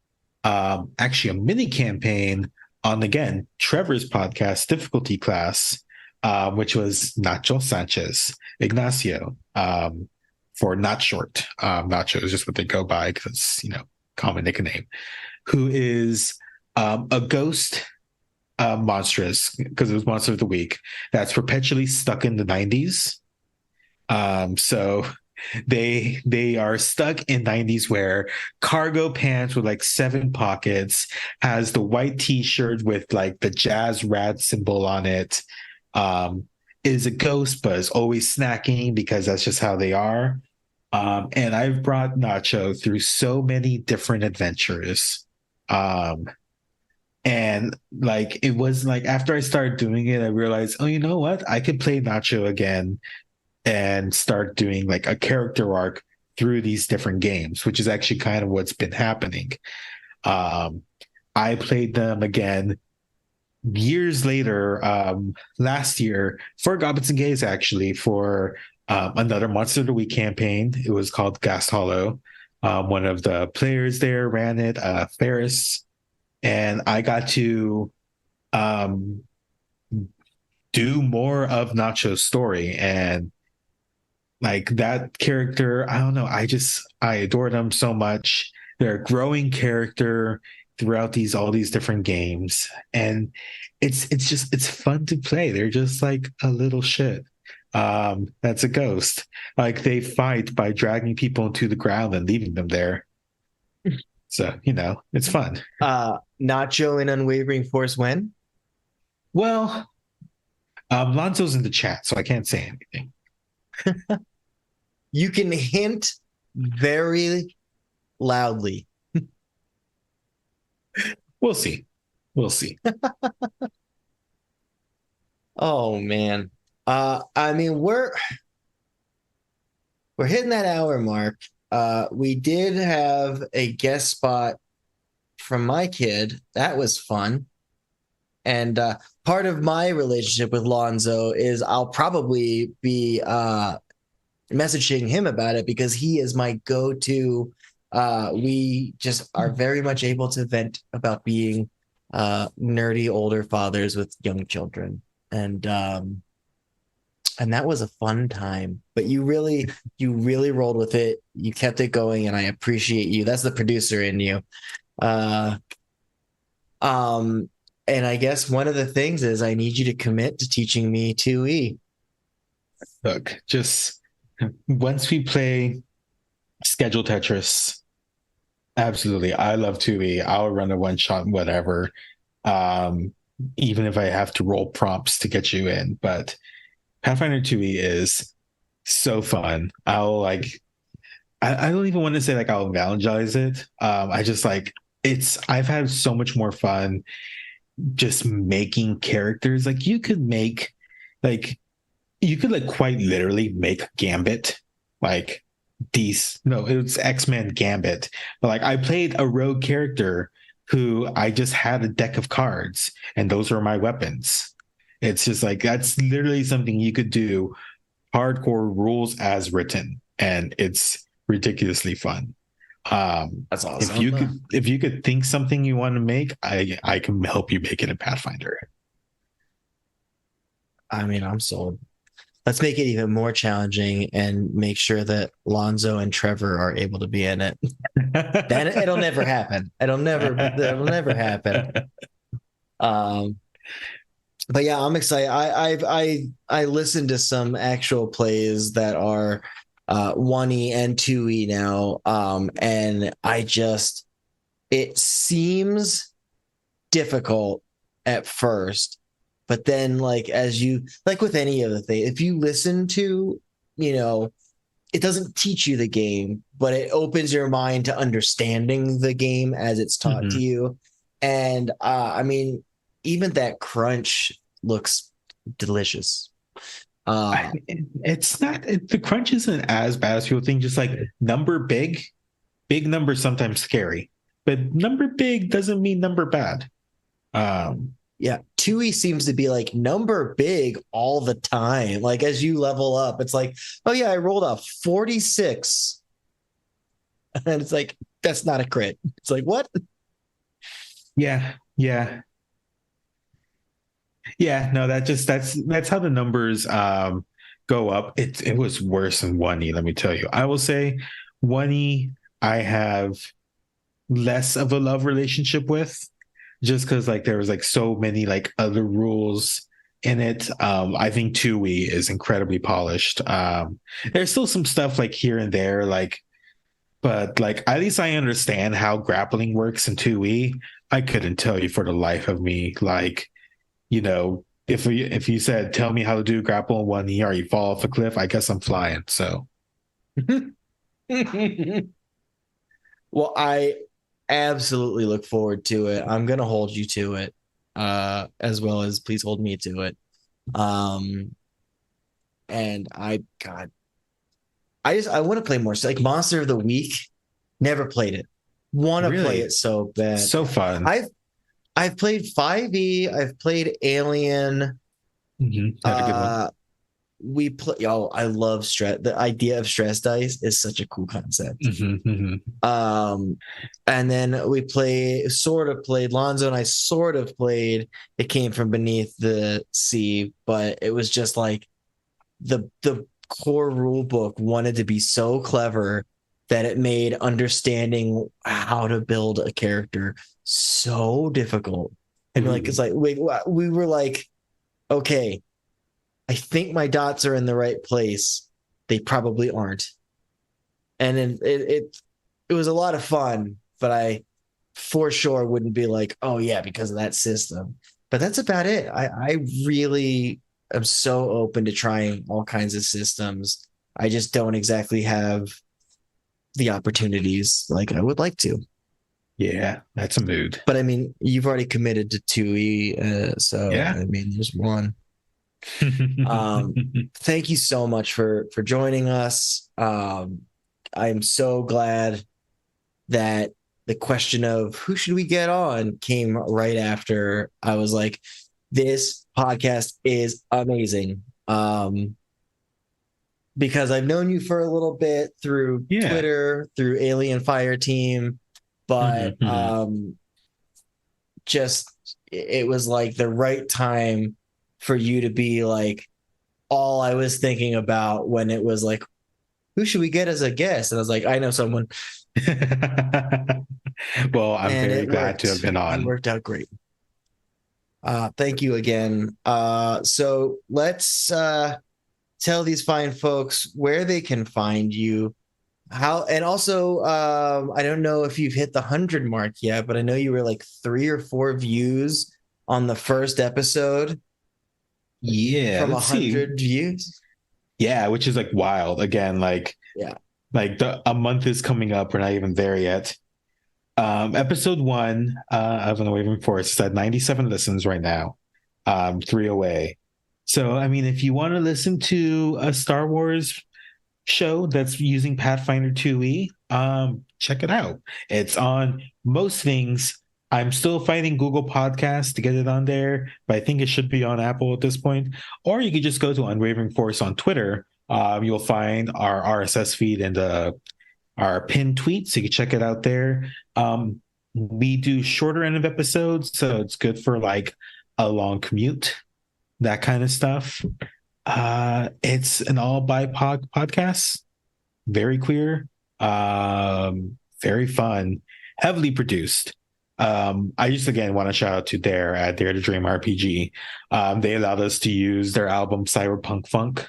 B: actually a mini campaign on, again, Trevor's podcast, Difficulty Class, which was Nacho Sanchez Ignacio, for Not Short. Nacho is just what they go by because, common nickname, who is a ghost monstrous, because it was Monster of the Week, that's perpetually stuck in the 90s. So they are stuck in 90s wear, cargo pants with like 7 pockets, has the white t-shirt with like the jazz rat symbol on it, um, is a ghost but is always snacking because that's just how they are. And I've brought Nacho through so many different adventures. And like it was like after I started doing it, I realized, oh, you know what? I could play Nacho again and start doing like a character arc through these different games, which is actually kind of what's been happening. Um, I played them again years later, last year for Goblins and Gays, actually, for another Monster of the Week campaign. It was called Ghast Hollow. One of the players there ran it, Ferris, and I got to um, do more of Nacho's story. And like that character, I don't know, I adore them so much. They're a growing character throughout all these different games, and it's fun to play. They're just like a little shit that's a ghost. Like they fight by dragging people into the ground and leaving them there. So it's fun.
A: Nacho in Unwavering Force when?
B: Well, Lonzo's in the chat, so I can't say anything.
A: You can hint very loudly.
B: We'll see. We'll see.
A: Oh man. I mean we're hitting that hour mark. We did have a guest spot from my kid. That was fun. And part of my relationship with Lonzo is I'll probably be messaging him about it because he is my go-to. We just are very much able to vent about being nerdy older fathers with young children. And that was a fun time. But you really rolled with it. You kept it going, and I appreciate you. That's the producer in you. Uh, um, and I guess one of the things is I need you to commit to teaching me 2E.
B: Look, just once we play schedule Tetris, absolutely. I love 2E. I'll run a one shot, whatever. Um, Even if I have to roll prompts to get you in. But Pathfinder 2E is so fun. I don't even want to say like I'll evangelize it. I just like I've had so much more fun just making characters. Like like you could like quite literally make Gambit, like these no, it was X-Men Gambit. But like I played a rogue character who I just had a deck of cards and those were my weapons. It's just like that's literally something you could do hardcore rules as written, and it's ridiculously fun.
A: That's
B: If you could think something you want to make, I can help you make it in Pathfinder.
A: I mean, I'm sold. Let's make it even more challenging and make sure that Lonzo and Trevor are able to be in it. Then it'll never happen. It'll never happen. But yeah, I'm excited. I listened to some actual plays that are 1E and 2E now. And it seems difficult at first, but then like with any other thing, if you listen to, it doesn't teach you the game, but it opens your mind to understanding the game as it's taught to you. And I mean, even that crunch looks delicious.
B: It's not the crunch isn't as bad as people think. Just like big numbers sometimes scary, but number big doesn't mean number bad.
A: Yeah, 2E seems to be like number big all the time. Like as you level up, it's like, oh yeah, I rolled a 46, and it's like that's not a crit. It's like what?
B: Yeah. No, that's how the numbers go up. It was worse than 1E, let me tell you. I will say 1E I have less of a love relationship with, just because like there was like so many like other rules in it. I think 2E is incredibly polished. There's still some stuff like here and there, but like at least I understand how grappling works in 2E. I couldn't tell you for the life of me, like, if you said, tell me how to do grapple in 1E or you fall off a cliff, I guess I'm flying. So
A: well, I absolutely look forward to it. I'm gonna hold you to it, as well as please hold me to it. And I want to play more. Like Monster of the Week, never played it. Want to play it so bad.
B: So fun.
A: I've played 5E. I've played Alien.
B: Had a good one.
A: We play. I love stress. The idea of stress dice is such a cool concept. And then we sort of played Lonzo, and I sort of played It Came From Beneath the Sea, but it was just like the core rule book wanted to be so clever that it made understanding how to build a character so difficult. And like it's like we were like, okay, I think my dots are in the right place. They probably aren't. And then it was a lot of fun, but I for sure wouldn't be like, oh yeah, because of that system. But that's about it. I really am so open to trying all kinds of systems. I just don't exactly have the opportunities like I would like to.
B: Yeah, that's a mood.
A: But I mean, you've already committed to 2E, so yeah. I mean, there's one. Thank you so much for joining us. I'm so glad that the question of who should we get on came right after I was like, this podcast is amazing. Because I've known you for a little bit through Twitter, through Alien Fire Team, but just it was like the right time for you to be like all I was thinking about when it was like, who should we get as a guest? And I was like, I know someone.
B: Well, I'm very glad to have been on.
A: It worked out great. Thank you again. So let's tell these fine folks where they can find you. And also, I don't know if you've hit the 100 mark yet, but I know you were like 3 or 4 views on the first episode.
B: Yeah,
A: from 100 views.
B: Yeah, which is like wild. Again, like a month is coming up. We're not even there yet. Episode 1 of Unwavering Force is at 97 listens right now. 3 away. So, I mean, if you want to listen to a Star Wars show that's using Pathfinder 2E, check it out. It's on most things. I'm still fighting Google Podcasts to get it on there, but I think it should be on Apple at this point. Or you could just go to Unwavering Force on Twitter. You'll find our RSS feed in the our pinned tweet, so you can check it out there. We do shorter end of episodes, so it's good for like a long commute, that kind of stuff. It's an all BIPOC podcast, very queer, very fun, heavily produced. I just again want to shout out to Dare at Dare to Dream RPG. They allowed us to use their album Cyberpunk Funk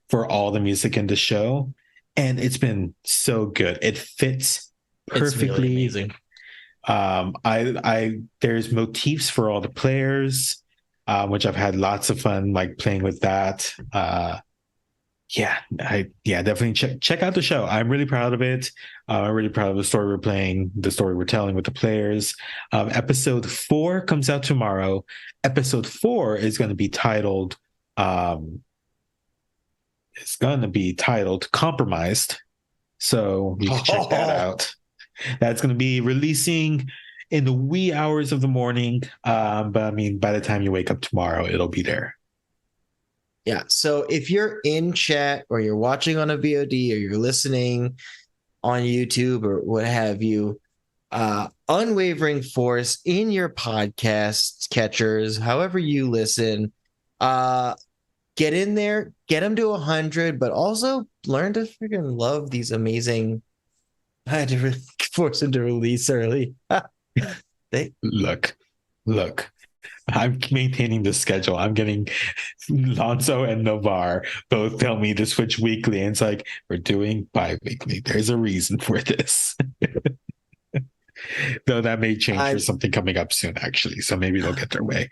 B: for all the music in the show, and it's been so good. It fits
A: It's really
B: perfectly.
A: amazing.
B: I there's motifs for all the players, which I've had lots of fun like playing with that. Definitely check out the show. I'm really proud of it. I'm really proud of the story we're playing, the story we're telling with the players. Episode 4 comes out tomorrow. Episode 4 is going to be titled Compromised. So you can check that out. That's going to be releasing in the wee hours of the morning. But I mean, by the time you wake up tomorrow, it'll be there.
A: Yeah. So if you're in chat or you're watching on a VOD or you're listening on YouTube or what have you, Unwavering Force in your podcast catchers, however you listen, get in there, get them to 100, but also learn to freaking love these amazing. I had to really force them to release early.
B: Look. I'm maintaining the schedule. I'm getting Lonzo and Navar both tell me to switch weekly, and it's like we're doing bi-weekly. There's a reason for this. Though that may change for something coming up soon, actually. So maybe they'll get their way.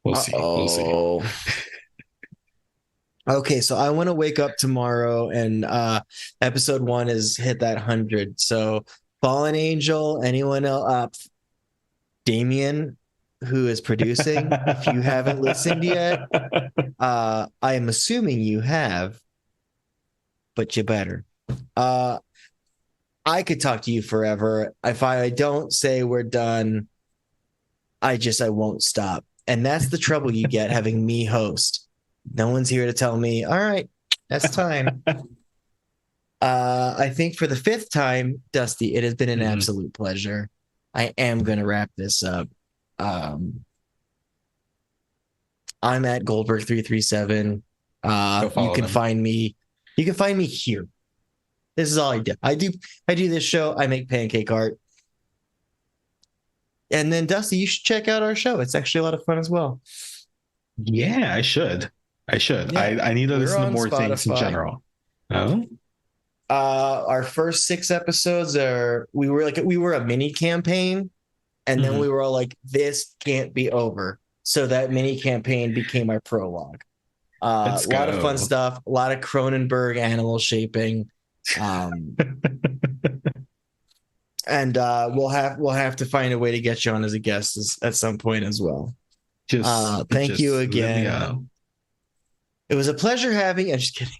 B: We'll see. We'll see.
A: Okay, so I want to wake up tomorrow and episode 1 is hit that 100. So Fallen Angel, anyone else, Damien, who is producing, if you haven't listened yet, I am assuming you have, but you better. I could talk to you forever. If I don't say we're done, I won't stop. And that's the trouble you get having me host. No one's here to tell me, all right, that's time. I think for the 5th time, Dusty, it has been an absolute pleasure. I am going to wrap this up. I'm at Goldberg337. You can find me. You can find me here. This is all I do. I do this show. I make pancake art. And then Dusty, you should check out our show. It's actually a lot of fun as well.
B: Yeah, I should. Yeah. I need to listen to more Spotify. Things in general. Oh.
A: Our first 6 episodes we were a mini campaign, and then we were all like, this can't be over. So that mini campaign became our prologue. A lot of fun stuff, a lot of Cronenberg animal shaping. And we'll have to find a way to get you on as a guest at some point as well. Thank you again. It was a pleasure having. I'm just kidding.